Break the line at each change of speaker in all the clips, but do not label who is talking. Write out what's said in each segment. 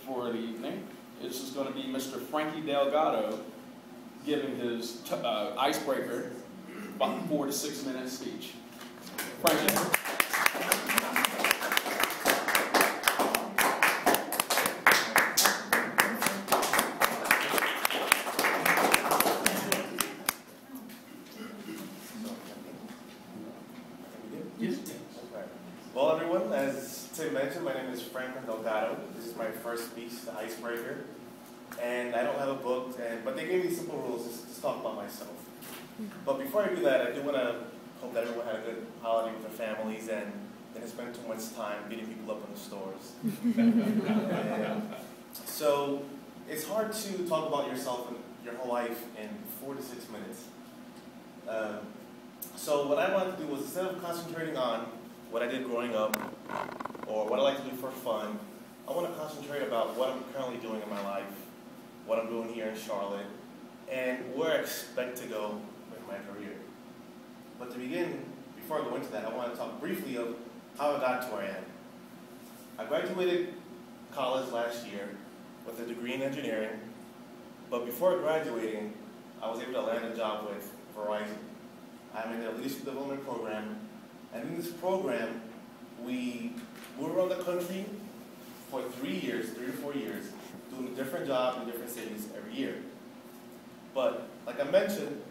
for the evening. This is going to be Mr. Frankie Delgado giving his icebreaker, about 4 to 6 minute speech. Frankie.
Well, everyone, as Tim mentioned, my name is Frankie Delgado. This is my first speech, the icebreaker. And I don't have a book, but they gave me simple rules just to talk about myself. But before I do that, I do want to hope that everyone had a good holiday with their families and didn't spend too much time beating people up in the stores. So it's hard to talk about yourself and your whole life in 4 to 6 minutes. So what I wanted to do was, instead of concentrating on what I did growing up or what I like to do for fun, I want to concentrate about what I'm currently doing in my life, what I'm doing here in Charlotte, and where I expect to go with my career. But to begin, before I go into that, I want to talk briefly of how I got to where I am. I graduated college last year with a degree in engineering, but before graduating, I was able to land a job with Verizon. I'm in the leadership development program, and in this program, we move around the country for 3 to 4 years, doing a different job in different cities every year. But like I mentioned,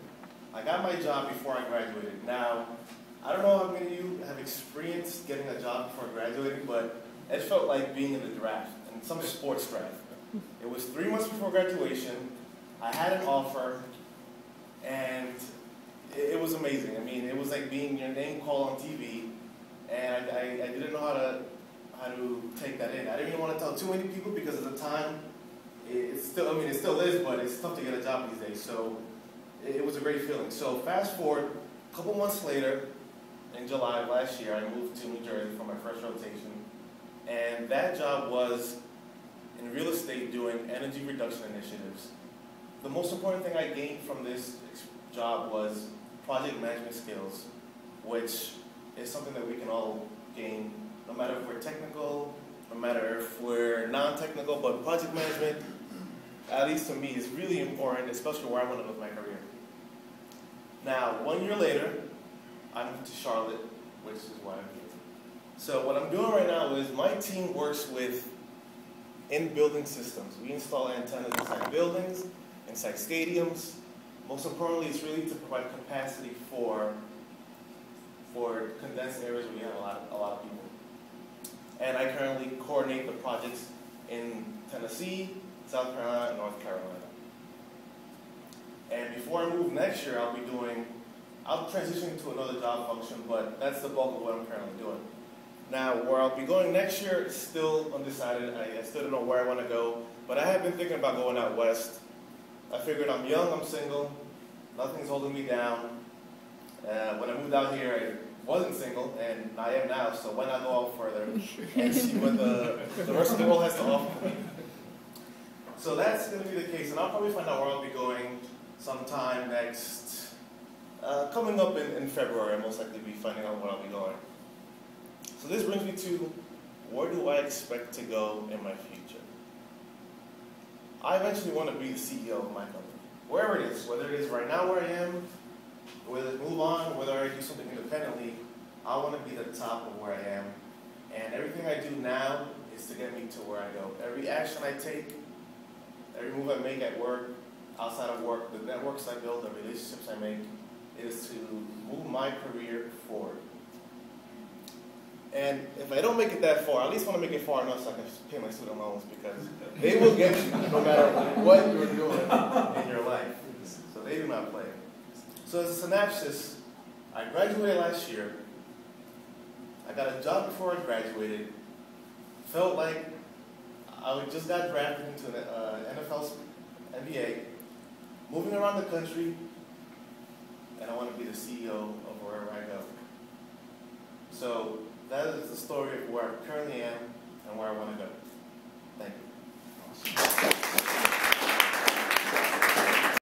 I got my job before I graduated. Now, I don't know how many of you have experienced getting a job before graduating, but it felt like being in the draft, in some sports draft. It was 3 months before graduation. I had an offer, and it was amazing. I mean, it was like being your name called on TV, and I didn't know how to take that in. I didn't even want to tell too many people because at the time, it still is, but it's tough to get a job these days. So it was a great feeling. So fast forward, a couple months later, in July of last year, I moved to New Jersey for my first rotation, and that job was in real estate doing energy reduction initiatives. The most important thing I gained from this job was project management skills, which is something that we can all gain, no matter if we're technical, no matter if we're non-technical, but project management, at least to me, is really important, especially where I want to go with my career. Now, 1 year later, I moved to Charlotte, which is why I'm here. So what I'm doing right now is my team works with in-building systems. We install antennas inside buildings, inside stadiums. Most importantly, it's really to provide capacity for condensed areas where you have a lot of people. And I currently coordinate the projects in Tennessee, South Carolina, and North Carolina. And before I move next year, I'll transition to another job function, but that's the bulk of what I'm currently doing. Now, where I'll be going next year is still undecided. I still don't know where I want to go, but I have been thinking about going out west. I figured I'm young, I'm single, nothing's holding me down. When I moved out here, I wasn't single, and I am now, so why not go out further and see what the rest of the world has to offer me. So that's going to be the case, and I'll probably find out where I'll be going sometime next, coming up in February. I'll most likely be finding out where I'll be going. So this brings me to, where do I expect to go in my future? I eventually want to be the CEO of my company, wherever it is, whether it is right now where I am, whether it move on, whether I do something independently. I want to be the top of where I am, and everything I do now is to get me to where I go. Every action I take, every move I make at work, outside of work, the networks I build, the relationships I make, is to move my career forward. And if I don't make it that far, I at least want to make it far enough so I can pay my student loans, because they will get you no matter what you're doing in your life. So they do not play. So as a synopsis, I graduated last year. I got a job before I graduated. Felt like I just got drafted into an NFL, NBA, moving around the country, and I want to be the CEO of wherever I go. So that is the story of where I currently am and where I want to go. Thank you.